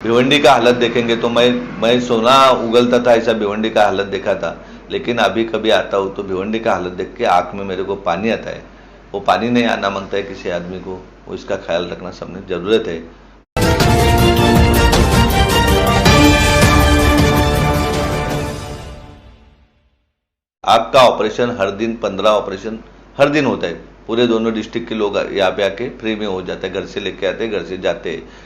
भिवंडी का हालत देखेंगे तो मैं सोना उगलता था ऐसा भिवंडी का हालत देखा था, लेकिन अभी कभी आता हूँ तो भिवंडी का हालत देख के आँख में मेरे को पानी आता है। वो पानी नहीं आना मांगता है किसी आदमी को, वो इसका ख्याल रखना सबने जरूरत है। आँख का ऑपरेशन हर दिन 15 ऑपरेशन हर दिन होता है, पूरे दोनों डिस्ट्रिक्ट के लोग यहाँ पे आके फ्री में हो जाते हैं, घर से लेके आते हैं, घर से जाते हैं।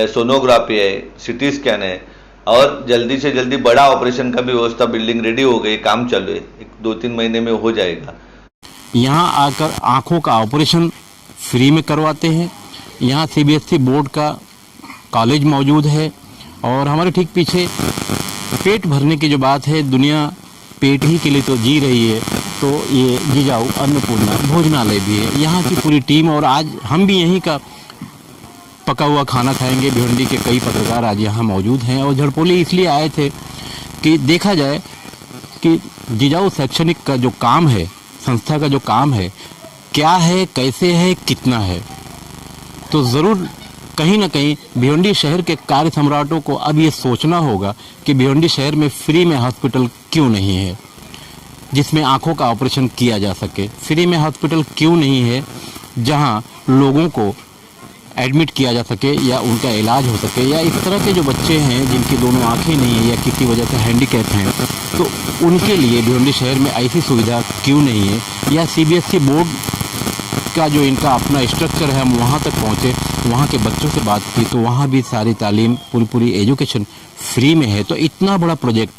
सोनोग्राफी है, सिटी स्कैन है, और जल्दी से जल्दी बड़ा ऑपरेशन का भी व्यवस्था, बिल्डिंग रेडी हो गई, काम चालू है, 2-3 महीने में हो जाएगा। यहाँ आकर आँखों का ऑपरेशन फ्री में करवाते हैं। यहाँ CBSE बोर्ड का कॉलेज मौजूद है, और हमारे ठीक पीछे पेट भरने की जो बात है, दुनिया पेट ही के लिए तो जी रही है, तो ये जिजाऊ अन्नपूर्णा भोजनालय भी है। यहाँ की पूरी टीम, और आज हम भी यहीं का पका हुआ खाना खाएंगे। भिवंडी के कई पत्रकार आज यहाँ मौजूद हैं, और झड़पोली इसलिए आए थे कि देखा जाए कि जिजाऊ शैक्षणिक का जो काम है, संस्था का जो काम है, क्या है, कैसे है, कितना है। तो ज़रूर कहीं ना कहीं भिवंडी शहर के कार्य सम्राटों को अब ये सोचना होगा कि भिवंडी शहर में फ्री में हॉस्पिटल क्यों नहीं है जिसमें आंखों का ऑपरेशन किया जा सके। फ्री में हॉस्पिटल क्यों नहीं है जहां लोगों को एडमिट किया जा सके या उनका इलाज हो सके, या इस तरह के जो बच्चे हैं जिनकी दोनों आंखें नहीं है या किसी वजह से हैंडीकैप हैं, तो उनके लिए भिवंडी शहर में ऐसी सुविधा क्यों नहीं है। या CBSE बोर्ड का जो इनका अपना स्ट्रक्चर है, हम वहाँ तक पहुँचे, वहाँ के बच्चों से बात की तो वहाँ भी सारी तालीम, पूरी एजुकेशन फ्री में है। तो इतना बड़ा प्रोजेक्ट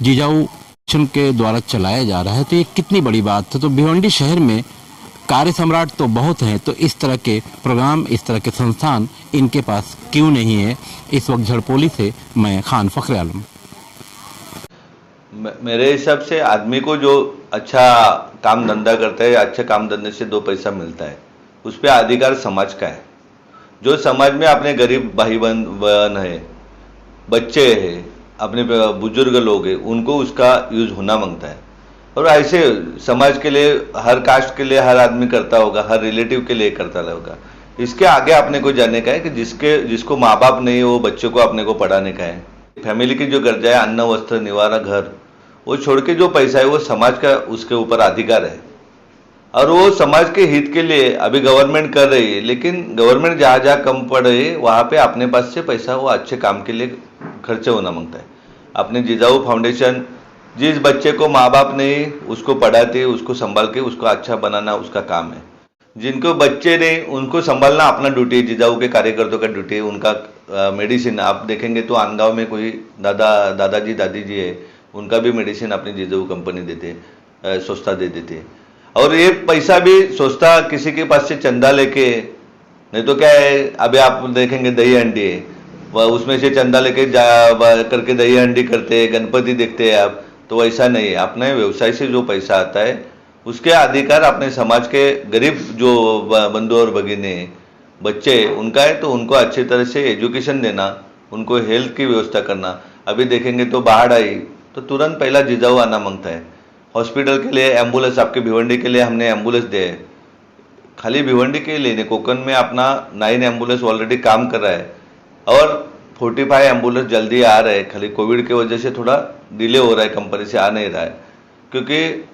जिजाऊ के द्वारा चलाया जा रहा है, तो ये कितनी बड़ी बात है। तो भिवंडी शहर में कार्य सम्राट तो बहुत हैं, तो इस तरह के प्रोग्राम, इस तरह के संस्थान इनके पास क्यों नहीं है। इस वक्त झड़पोली से मैं खान फखर आलम। मेरे हिसाब से आदमी को जो अच्छा काम धंधा करता है, अच्छे काम धंधे से 2 पैसा मिलता है, उस पर अधिकार समाज का है। जो समाज में अपने गरीब भाई बहन है, बच्चे हैं, अपने बुजुर्ग लोग हैं, उनको उसका यूज होना मांगता है। और ऐसे समाज के लिए, हर कास्ट के लिए हर आदमी करता होगा, हर रिलेटिव के लिए करता होगा। इसके आगे अपने को जाने का है कि जिसको माँ बाप नहीं, वो बच्चों को अपने को पढ़ाने का है। फैमिली की जो गरजा है, अन्न वस्त्र निवारा घर, वो छोड़ के जो पैसा है वो समाज का, उसके ऊपर अधिकार है। और वो समाज के हित के लिए अभी गवर्नमेंट कर रही है, लेकिन गवर्नमेंट जहाँ जहाँ कम पड़ रही है वहाँ पे अपने पास से पैसा वो अच्छे काम के लिए खर्च होना मांगता है। अपने जिजाऊ फाउंडेशन जिस बच्चे को माँ बाप नहीं, उसको पढ़ाते, उसको संभाल के उसको अच्छा बनाना उसका काम है। जिनको बच्चे नहीं, उनको संभालना अपना ड्यूटी है, जिजाऊ के कार्यकर्ताओं का ड्यूटी है। उनका मेडिसिन आप देखेंगे तो आनगांव में कोई दादाजी दादी जी है, उनका भी मेडिसिन अपनी जिजाऊ कंपनी देते, सस्ता दे देते। और ये पैसा भी सस्ता किसी के पास से चंदा लेके नहीं, तो क्या है, अभी आप देखेंगे दही हंडी है, वह उसमें से चंदा लेके करके दही हंडी करते हैं, गणपति देखते हैं आप, तो वैसा नहीं है। अपने व्यवसाय से जो पैसा आता है उसके अधिकार अपने समाज के गरीब जो बंधु और भगिनी बच्चे उनका है, तो उनको अच्छी तरह से एजुकेशन देना, उनको हेल्थ की व्यवस्था करना। अभी देखेंगे तो बाढ़ आई तो तुरंत पहला जिजाऊ आना मांगता है। हॉस्पिटल के लिए एम्बुलेंस, आपके भिवंडी के लिए हमने एम्बुलेंस दिए, खाली भिवंडी के लिए, कोकण में अपना 9 एम्बुलेंस ऑलरेडी काम कर रहा है, और 45 एम्बुलेंस जल्दी आ रहे हैं। खाली कोविड की वजह से थोड़ा डिले हो रहा है, कंपनी से आ नहीं रहा है, क्योंकि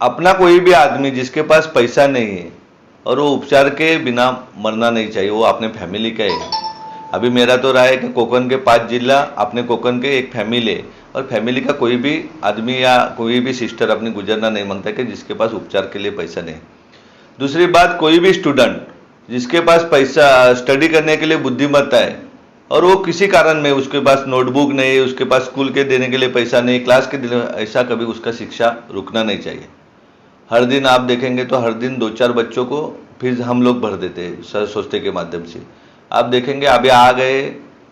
अपना कोई भी आदमी जिसके पास पैसा नहीं है और वो उपचार के बिना मरना नहीं चाहिए, वो अपने फैमिली का है। अभी मेरा तो राय है कि कोकण के 5 जिला अपने कोकण के एक फैमिली है, और फैमिली का कोई भी आदमी या कोई भी सिस्टर अपनी गुजरना नहीं मांगता कि जिसके पास उपचार के लिए पैसा नहीं। दूसरी बात, कोई भी स्टूडेंट जिसके पास पैसा, स्टडी करने के लिए बुद्धिमत्ता है, और वो किसी कारण में उसके पास नोटबुक नहीं, उसके पास स्कूल के देने के लिए पैसा नहीं, क्लास के देने, ऐसा कभी उसका शिक्षा रुकना नहीं चाहिए। हर दिन आप देखेंगे तो हर दिन 2-4 बच्चों को फीस हम लोग भर देते हैं संस्था के माध्यम से। आप देखेंगे अभी आ गए,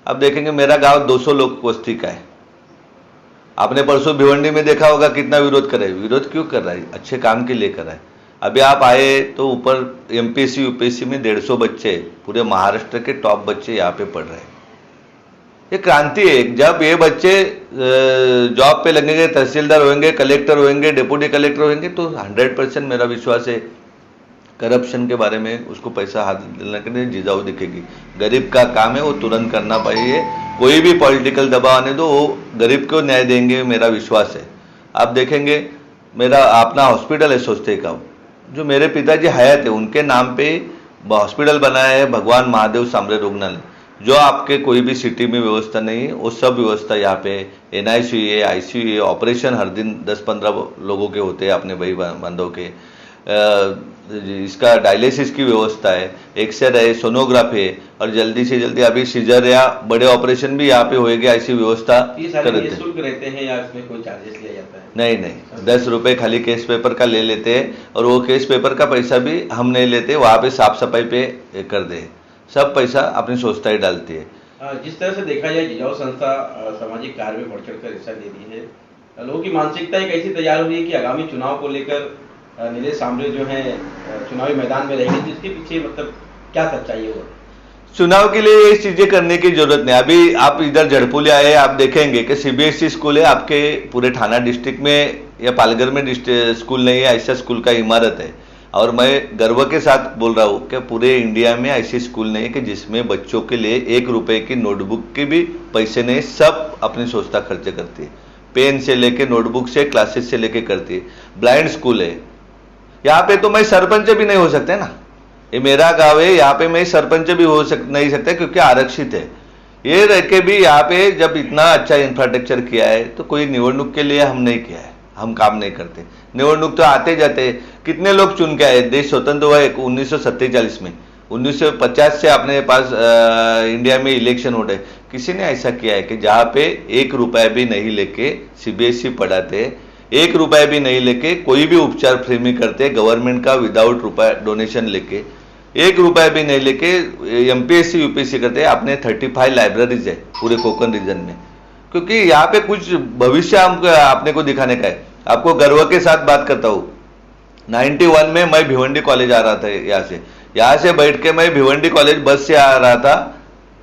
अब देखेंगे मेरा गांव 200 लोग वस्ती का है। आपने परसों भिवंडी में देखा होगा कितना विरोध कर रहा है। विरोध क्यों कर रहा है? अच्छे काम के लिए कर रहा है। अभी आप आए तो ऊपर MPSC UPSC में 150 बच्चे, पूरे महाराष्ट्र के टॉप बच्चे यहाँ पे पढ़ रहे हैं। ये क्रांति है। जब ये बच्चे जॉब पे लगेंगे, तहसीलदार होंगे, कलेक्टर होंगे, डिप्टी कलेक्टर होंगे, तो 100% मेरा विश्वास है करप्शन के बारे में उसको पैसा हाथ दिलाने के लिए जिजाऊ दिखेगी। गरीब का काम है वो तुरंत करना चाहिए, कोई भी पॉलिटिकल दबाव आने दो, वो गरीब को न्याय देंगे, मेरा विश्वास है। आप देखेंगे मेरा अपना हॉस्पिटल है सोचते का, जो मेरे पिताजी हयात है उनके नाम पे हॉस्पिटल बनाया है भगवान महादेव सामरे रुग्णालय, जो आपके कोई भी सिटी में व्यवस्था नहीं है, वो सब व्यवस्था यहाँ पे NICU है, ICU है, ऑपरेशन हर दिन 10-15 लोगों के होते हैं अपने भाई बंधों के, इसका डायलिसिस की व्यवस्था है, एक्सरे है, सोनोग्राफी है, और जल्दी से जल्दी अभी सीजर या बड़े ऑपरेशन भी यहाँ पे होएंगे, ऐसी व्यवस्था कर देते हैं। शुल्क रहते हैं या इसमें कोई चार्जेस लिया जाता है? नहीं, 10 रुपए खाली केस पेपर का ले लेते हैं, और वो केस पेपर का पैसा भी हम नहीं लेते, वहाँ पे साफ सफाई पे कर दे, सब पैसा अपनी संस्था ही डालती है। जिस तरह से देखा जाए जिजाऊ संस्था सामाजिक कार्य में बढ़ चढ़कर हिस्सा ले रही है, लोगों की मानसिकता एक ऐसी तैयार हुई है कि आगामी चुनाव को लेकर नीलेश सांबरे जो है चुनावी मैदान में रहेंगे, जिसके पीछे मतलब क्या सच्चाई है? चुनाव के लिए ये चीजें करने की जरूरत नहीं। अभी आप इधर जड़पुलिया आए, आप देखेंगे कि CBSE स्कूल है आपके पूरे थाना डिस्ट्रिक्ट में या पालघर में स्कूल नहीं है, ऐसा स्कूल का इमारत है। और मैं गर्व के साथ बोल रहा हूँ कि पूरे इंडिया में ऐसी स्कूल नहीं है कि जिसमें बच्चों के लिए 1 रुपए की नोटबुक के भी पैसे नहीं, सब अपनी संस्था खर्चे करती है, पेन से लेके नोटबुक से क्लासेस से लेके करती है। ब्लाइंड स्कूल है यहाँ पे, तो मैं सरपंच भी नहीं हो सकते ना, ये मेरा गांव है, यहाँ पे मैं सरपंच भी नहीं सकते क्योंकि आरक्षित है। ये रह के भी यहाँ पे जब इतना अच्छा इंफ्रास्ट्रक्चर किया है तो कोई निवडणूक के लिए हम नहीं किया है, हम काम नहीं करते। निवडणूक तो आते जाते, कितने लोग चुन के आए, देश स्वतंत्र हुआ 1947 में, 1950 से अपने पास इंडिया में इलेक्शन हो रहे, किसी ने ऐसा किया है कि जहाँ पे 1 रुपया भी नहीं लेके CBSE पढ़ाते, 1 रुपया भी नहीं लेके कोई भी उपचार फ्री में करते गवर्नमेंट का, विदाउट रुपया डोनेशन लेके, 1 रुपया भी नहीं लेके MPSC UPSC करते। अपने 35 लाइब्रेरीज है पूरे कोकण रीजन में, क्योंकि यहाँ पे कुछ भविष्य हमको अपने को दिखाने का है। आपको गर्व के साथ बात करता हूँ, 91 में मैं भिवंडी कॉलेज आ रहा था, यहाँ से बैठ के मैं भिवंडी कॉलेज बस से आ रहा था,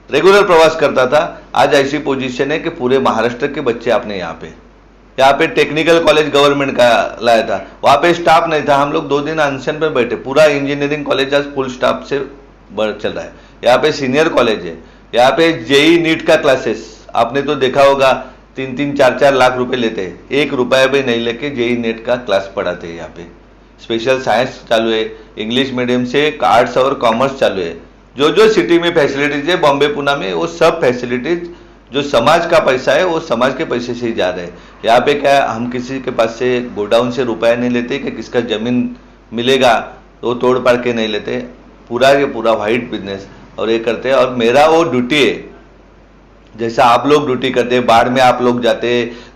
रेगुलर प्रवास करता था। आज ऐसी पोजीशन है कि पूरे महाराष्ट्र के बच्चे आपने यहाँ पे टेक्निकल कॉलेज गवर्नमेंट का लाया था, वहाँ पे स्टाफ नहीं था, हम लोग 2 दिन अनशन पर बैठे, पूरा इंजीनियरिंग कॉलेज आज फुल स्टाफ से चल रहा है। यहाँ पे सीनियर कॉलेज है, यहाँ पे JEE नीट का क्लासेस आपने तो देखा होगा, 3-3, 4-4 लाख रुपए लेते हैं, 1 रुपया भी नहीं लेके JEE नीट का क्लास पढ़ाते हैं। यहाँ पे स्पेशल साइंस चालू है, इंग्लिश मीडियम से आर्ट्स और कॉमर्स चालू है। जो सिटी में फैसिलिटीज है, बॉम्बे पुणे में, वो सब फैसिलिटीज जो समाज का पैसा है वो समाज के पैसे से ही जा रहे हैं। यहाँ पे क्या हम किसी के पास से गोडाउन से रुपया नहीं लेते कि किसका जमीन मिलेगा तो तोड़ पाड़ के नहीं लेते, पूरा के पूरा वाइट बिजनेस और ये करते हैं। और मेरा वो ड्यूटी है, जैसा आप लोग ड्यूटी करते हैं, बाढ़ में आप लोग जाते,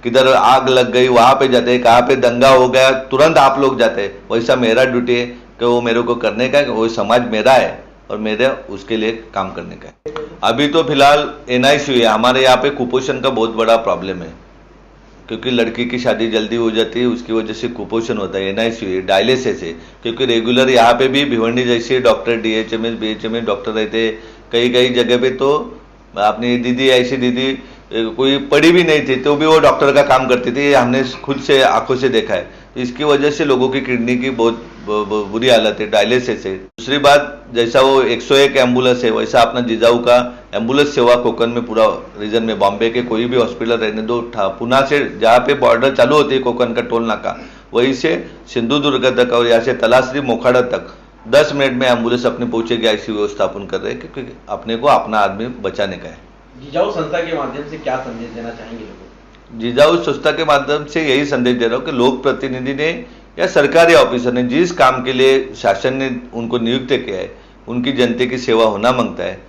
किधर आग लग गई वहां पे जाते, कहाँ पे दंगा हो गया तुरंत आप लोग जाते, वैसा मेरा ड्यूटी है कि वो मेरे को करने का, वो समाज मेरा है और मेरे उसके लिए काम करने का है। अभी तो फिलहाल NICU है, हमारे यहाँ पे कुपोषण का बहुत बड़ा प्रॉब्लम है, क्योंकि लड़की की शादी जल्दी हो जाती है, उसकी वजह से कुपोषण होता है। NICU है, डायलिसिस है, क्योंकि रेगुलर यहाँ पे भी भिवंडी जैसे डॉक्टर DHMS BHMS डॉक्टर रहते, कई जगह पे तो अपनी दीदी ऐसी दीदी कोई पढ़ी भी नहीं थी तो भी वो डॉक्टर का काम करती थी, हमने खुद से आंखों से देखा है। तो इसकी वजह से लोगों की किडनी की बहुत बुरी हालत है, डायलिसिस है। दूसरी बात, जैसा वो 101 एम्बुलेंस है, वैसा अपना जिजाऊ का एम्बुलेंस सेवा कोकण में पूरा रीजन में, बॉम्बे के कोई भी हॉस्पिटल रहने दो, पुणे से जहाँ पे बॉर्डर चालू होती है कोकण का टोल नाका, वहीं से सिंधुदुर्ग तक और यहाँ से तलासरी मोखाड़ा तक 10 मिनट में एम्बुलेंस अपने पहुंचेगी, ऐसी व्यवस्थापन कर रहे हैं, क्योंकि अपने को अपना आदमी बचाने का है। जिजाऊ संस्था के माध्यम से क्या संदेश देना चाहेंगे लोगों? जिजाऊ संस्था के माध्यम से यही संदेश दे रहा हूँ कि लोक प्रतिनिधि ने या सरकारी ऑफिसर ने जिस काम के लिए शासन ने उनको नियुक्त किया है, उनकी जनता की सेवा होना मांगता है।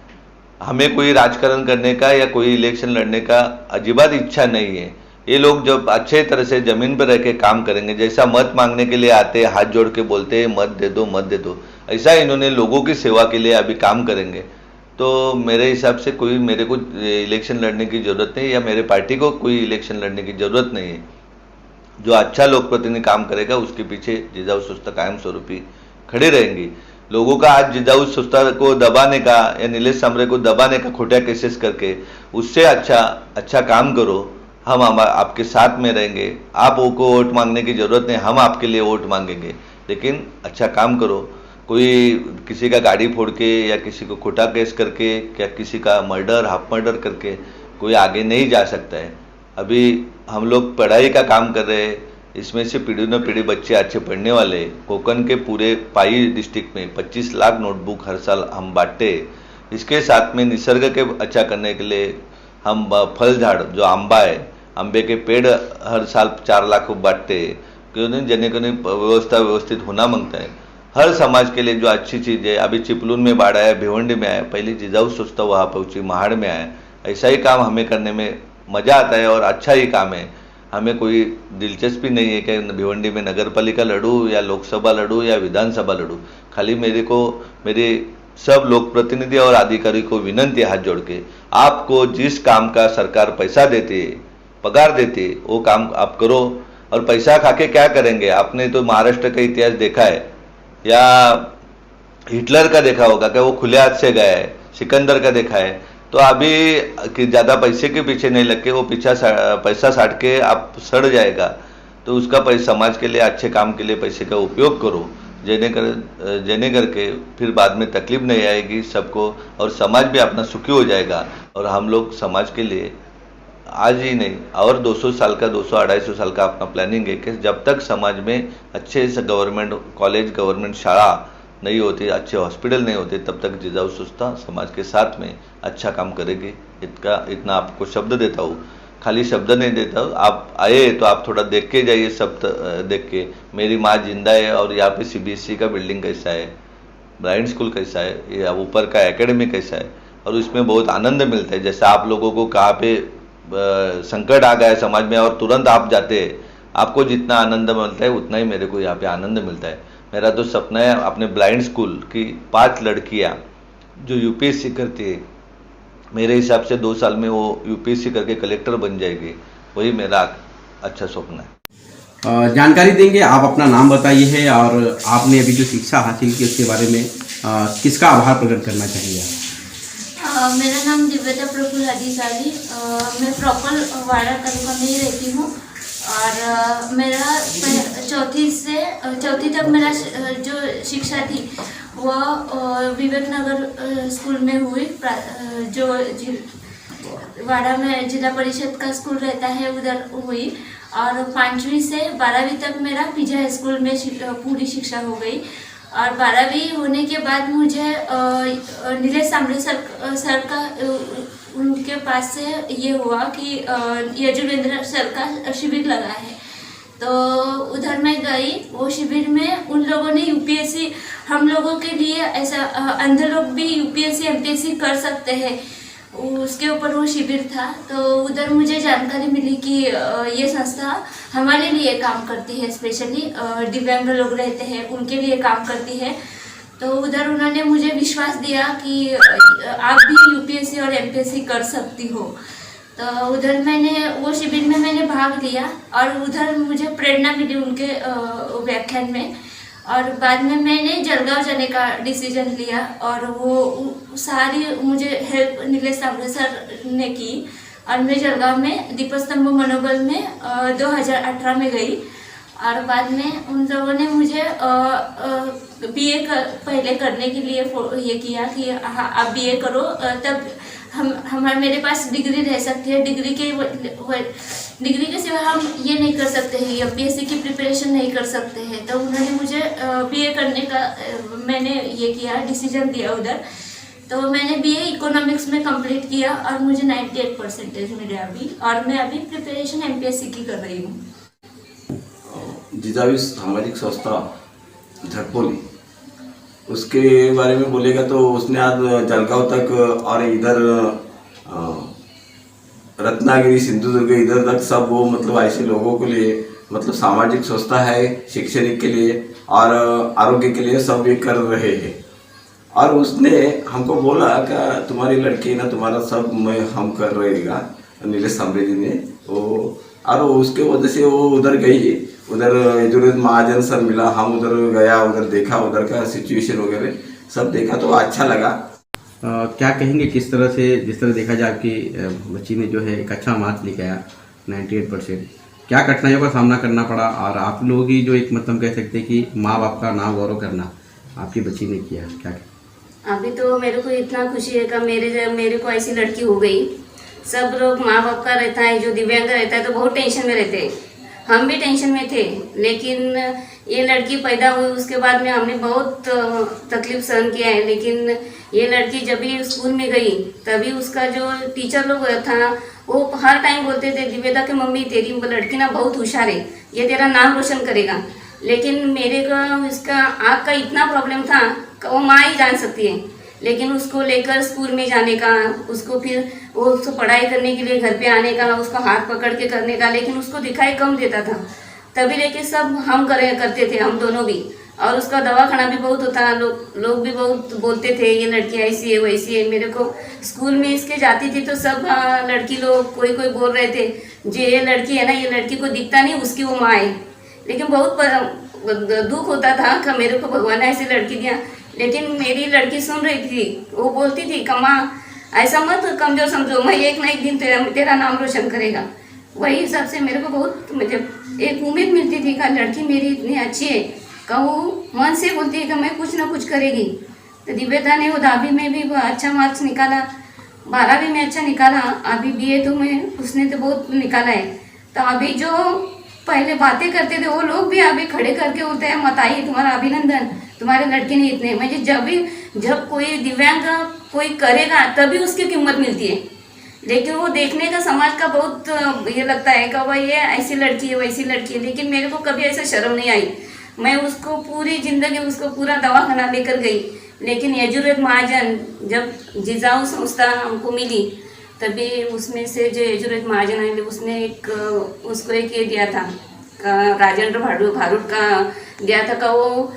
हमें कोई राजकारण करने का या कोई इलेक्शन लड़ने का अजीबात इच्छा नहीं है। ये लोग जब अच्छे तरह से जमीन पर रह के काम करेंगे, जैसा मत मांगने के लिए आते हाथ जोड़ के बोलते हैं मत दे दो मत दे दो, ऐसा इन्होंने लोगों की सेवा के लिए अभी काम करेंगे, तो मेरे हिसाब से कोई मेरे को इलेक्शन लड़ने की जरूरत नहीं, या मेरे पार्टी को कोई इलेक्शन लड़ने की जरूरत नहीं है। जो अच्छा लोक प्रतिनिधि काम करेगा उसके पीछे जिजाऊ संस्था कायम स्वरूपी खड़े रहेंगी। लोगों का आज जिजाऊ संस्था को दबाने का या नीलेश सांबरे को दबाने का खोटा केसेस करके, उससे अच्छा काम करो, हम आपके साथ में रहेंगे। आप को वोट मांगने की जरूरत नहीं, हम आपके लिए वोट मांगेंगे, लेकिन अच्छा काम करो। कोई किसी का गाड़ी फोड़ के या किसी को खोटा केस करके या किसी का मर्डर हाफ मर्डर करके कोई आगे नहीं जा सकता है। अभी हम लोग पढ़ाई का काम कर रहे हैं, इसमें से पीढ़ी न पीढ़ी बच्चे अच्छे पढ़ने वाले हैं। कोकन के पूरे पाई डिस्ट्रिक्ट में 25 लाख नोटबुक हर साल हम बांटते हैं। इसके साथ में निसर्ग के अच्छा करने के लिए हम फल झाड़ जो आंबा है, आंबे के पेड़ हर साल 4 लाख को बांटते हैं। क्यों नहीं जने को नहीं व्यवस्था व्यवस्थित होना मांगता है। हर समाज के लिए जो अच्छी चीज़ है, अभी चिपलून में बाढ़ आया, भिवंडी में आया, पहले जिजाऊ सोचता वहाँ पहुँची, महाड़ में आया। ऐसा ही काम हमें करने में मज़ा आता है और अच्छा ही काम है। हमें कोई दिलचस्पी नहीं है कि भिवंडी में नगर पालिका लड़ूँ या लोकसभा लड़ूँ या विधानसभा लड़ूँ। खाली मेरे सब लोक प्रतिनिधि और अधिकारी को विनंती है हाथ जोड़ के, आपको जिस काम का सरकार पैसा देती है, पगार देती है, वो काम आप करो। और पैसा खा के क्या करेंगे? आपने तो महाराष्ट्र का इतिहास देखा है या हिटलर का देखा होगा कि वो खुले हाथ से गया है, सिकंदर का देखा है। तो अभी कि ज़्यादा पैसे के पीछे नहीं लग के वो पैसा साट के आप सड़ जाएगा। तो उसका पैसा समाज के लिए अच्छे काम के लिए पैसे का उपयोग करो, जेने करके फिर बाद में तकलीफ नहीं आएगी सबको और समाज भी अपना सुखी हो जाएगा। और हम लोग समाज के लिए आज ही नहीं और 200 साल का 200-250 साल का अपना प्लानिंग है कि जब तक समाज में अच्छे से गवर्नमेंट कॉलेज गवर्नमेंट शाला नहीं होती, अच्छे हॉस्पिटल नहीं होते, तब तक जिजाऊ सुस्ता समाज के साथ में अच्छा काम करेगी। इतना आपको शब्द देता हूँ, खाली शब्द नहीं देता हूँ। आप आए तो आप थोड़ा देख के जाइए, सब देख के मेरी माँ जिंदा है और यहाँ पे CBSE का बिल्डिंग कैसा है, ब्लाइंड स्कूल कैसा है, या ऊपर का एकेडमी कैसा है, और उसमें बहुत आनंद मिलता है। जैसे आप लोगों को कहाँ पे संकट आ गया है समाज में और तुरंत आप जाते हैं, आपको जितना आनंद मिलता है उतना ही मेरे को यहाँ पे आनंद मिलता है। मेरा तो सपना है अपने ब्लाइंड स्कूल की 5 लड़कियाँ जो UPSC करती है, मेरे हिसाब से 2 साल में वो UPSC करके कलेक्टर बन जाएगी। वही मेरा अच्छा सपना है। जानकारी देंगे, आप अपना नाम बताइए है और आपने अभी जो शिक्षा हासिल की उसके बारे में किसका आभार प्रकट करना चाहिए? मेरा नाम दिव्यता प्रफुल्ल हदीसाली, मैं प्रॉपर वाड़ा तालुका में ही रहती हूँ और मेरा चौथी तक मेरा जो शिक्षा थी वह विवेक नगर स्कूल में हुई, जो वाड़ा में जिला परिषद का स्कूल रहता है उधर हुई। और 5वीं से 12वीं तक मेरा पीजी हाई स्कूल में पूरी शिक्षा हो गई। और 12वीं होने के बाद मुझे नीलेश सांबरे सर का उनके पास से ये हुआ कि यजुवेंद्र सर का शिविर लगा है, तो उधर मैं गई। वो शिविर में उन लोगों ने UPSC हम लोगों के लिए ऐसा अंधे लोग भी UPSC MPSC कर सकते हैं, उसके ऊपर वो शिविर था। तो उधर मुझे जानकारी मिली कि ये संस्था हमारे लिए काम करती है, स्पेशली दिव्यांग लोग रहते हैं उनके लिए काम करती है। तो उधर उन्होंने मुझे विश्वास दिया कि आप भी UPSC और MPSC कर सकती हो। तो उधर मैंने वो शिविर में मैंने भाग लिया और उधर मुझे प्रेरणा मिली उनके व्याख्यान में। और बाद में मैंने जलगांव जाने का डिसीजन लिया और वो सारी मुझे हेल्प नीलेश सांबरे सर ने की। और मैं जलगांव में दीपस्तंभ मनोबल में 2018 में गई। और बाद में उन लोगों ने मुझे BA पहले करने के लिए ये किया कि हाँ आप BA करो, तब मेरे पास डिग्री रह सकती है। डिग्री के सिवा हम ये नहीं कर सकते हैं, MPSC की प्रिपरेशन नहीं कर सकते हैं। तो उन्होंने मुझे BA करने का मैंने ये किया, डिसीजन दिया उधर। तो मैंने BA इकोनॉमिक्स में कंप्लीट किया और मुझे 98% मिले अभी। और मैं अभी प्रिपरेशन MPSC की कर रही हूँ। जिजाऊ सामाजिक संस्था झटपोली, उसके बारे में बोलेगा तो उसने आज जलगांव तक और इधर रत्नागिरी सिंधुदुर्ग इधर तक सब वो मतलब ऐसे लोगों के लिए मतलब सामाजिक संस्था है, शैक्षणिक के लिए और आरोग्य के लिए सब ये कर रहे हैं। और उसने हमको बोला कि तुम्हारी लड़की ना तुम्हारा सब हम कर रहेगा, नीलेश सांबरे जी ने वो। और उसके वजह से वो उधर गई, उधर यजुवेंद्र महाजन सर मिला, हम उधर गया, उधर देखा, उधर का सिचुएशन वगैरह सब देखा तो अच्छा लगा। क्या कहेंगे किस तरह से, जिस तरह देखा जाए आपकी बच्ची ने जो है एक अच्छा मार्क्स लेके आया 98%, क्या कठिनाइयों का सामना करना पड़ा? और आप लोग ही जो एक मतलब कह सकते हैं कि माँ बाप का नाम गौरव करना, आपकी बच्ची ने किया, क्या? अभी तो मेरे को इतना खुशी है कि मेरे को ऐसी लड़की हो गई। सब लोग माँ बाप का रहता है, जो दिव्यांग रहता है तो बहुत टेंशन में रहते हैं, हम भी टेंशन में थे। लेकिन ये लड़की पैदा हुई उसके बाद में हमने बहुत तकलीफ सहन किया है। लेकिन ये लड़की जब भी स्कूल में गई तभी उसका जो टीचर लोग था वो हर टाइम बोलते थे, दिव्यता की मम्मी तेरी लड़की ना बहुत होशियार है, ये तेरा नाम रोशन करेगा। लेकिन मेरे को इसका आँख का इतना प्रॉब्लम था कि वो माँ ही जान सकती है। लेकिन उसको लेकर स्कूल में जाने का, उसको फिर वो उसको पढ़ाई करने के लिए घर पे आने का, उसको हाथ पकड़ के करने का, लेकिन उसको दिखाई कम देता था। तभी लेके सब हम करते थे, हम दोनों भी। और उसका दवाखाना भी बहुत होता, लोग भी बहुत बोलते थे ये लड़की ऐसी है वैसी है। मेरे को स्कूल में इसके जाती थी तो सब लड़की लोग कोई बोल रहे थे, जो ये लड़की है ना, ये लड़की को दिखता नहीं उसकी वो माँ है। लेकिन बहुत दुख होता था कि मेरे को भगवान ने ऐसी लड़की दिया। लेकिन मेरी लड़की सुन रही थी, वो बोलती थी कि माँ ऐसा मत कमजोर समझो, मैं एक ना एक दिन तेरा नाम रोशन करेगा। वही हिसाब से मेरे को बहुत मतलब एक उम्मीद मिलती थी कि लड़की मेरी इतनी अच्छी है कि वो मन से बोलती है कि मैं कुछ ना कुछ करेगी। तो दिव्यता ने वो दाबी में भी अच्छा मार्क्स निकाला, 12वीं में अच्छा निकाला, अभी BA तो में उसने तो बहुत निकाला है। तो अभी जो पहले बातें करते थे वो लोग भी अभी खड़े करके बोलते हैं मताई तुम्हारा अभिनंदन, तुम्हारे लड़के ने इतने। मुझे जब कोई दिव्यांग कोई करेगा तभी उसकी कीमत मिलती है। लेकिन वो देखने का समाज का बहुत ये लगता है कि भाई ये ऐसी लड़की है वैसी लड़की है। लेकिन मेरे को कभी ऐसा शर्म नहीं आई, मैं उसको पूरी ज़िंदगी उसको पूरा दवाखाना लेकर गई। लेकिन यजुर्वेद महाजन जब जिजाऊ संस्था हमको मिली तभी उसमें से जो यजुर्वेद महाजन है उसने उसको एक ये दिया था, राजेंद्र भारूड का दिया था। का वो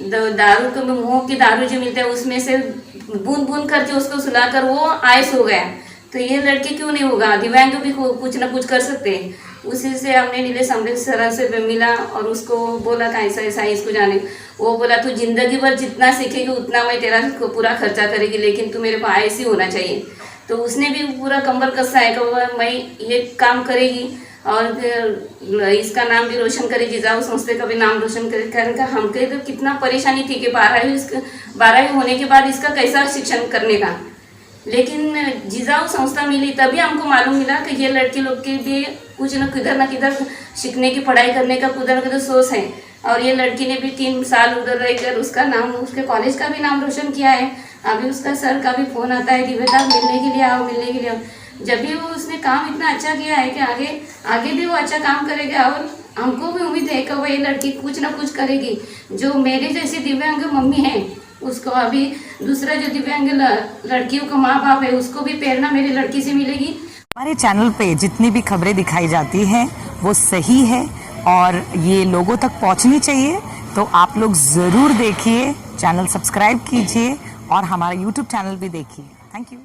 दारू के मुँह की दारू जो मिलता है उसमें से बूंद बूंद करके उसको सुलाकर वो आयस हो गया। तो ये लड़की क्यों नहीं होगा, दिव्यांग भी कुछ ना कुछ कर सकते हैं। उसी से हमने नीलेश अमृत सर से मिला और उसको बोला था ऐसा ऐसा इसको जाने। वो बोला तू जिंदगी भर जितना सीखेगी उतना मैं तेरा पूरा खर्चा करेगी, लेकिन तू मेरे को आयस ही होना चाहिए। तो उसने भी पूरा कंबर कसा है कि मैं ये काम करेगी और इसका नाम भी रोशन करेगी, जिजाऊ संस्था का भी नाम रोशन करेगी। कारण का हमके तो कितना परेशानी थी कि 12वीं होने के बाद इसका कैसा शिक्षण करने का। लेकिन जिजाऊ संस्था मिली तभी हमको मालूम मिला कि ये लड़की लोग के भी कुछ न किधर सीखने की पढ़ाई करने का कुछ न कुछ सोच है। और ये लड़की ने भी 3 साल उधर रहकर उसका नाम, उसके कॉलेज का भी नाम रोशन किया है। अभी उसका सर का भी फ़ोन आता है, दिव्यता मिलने के लिए आओ। जब भी वो उसने काम इतना अच्छा किया है कि आगे भी वो अच्छा काम करेगा। और हमको भी उम्मीद है कि वो ये लड़की कुछ ना कुछ करेगी। जो मेरे जैसी दिव्यांग मम्मी है उसको अभी दूसरा जो दिव्यांग लड़कियों का माँ बाप है उसको भी प्रेरणा मेरी लड़की से मिलेगी। हमारे चैनल पे जितनी भी खबरें दिखाई जाती हैं वो सही है और ये लोगों तक पहुंचनी चाहिए। तो आप लोग ज़रूर देखिए, चैनल सब्सक्राइब कीजिए और हमारा YouTube चैनल भी देखिए। Thank you.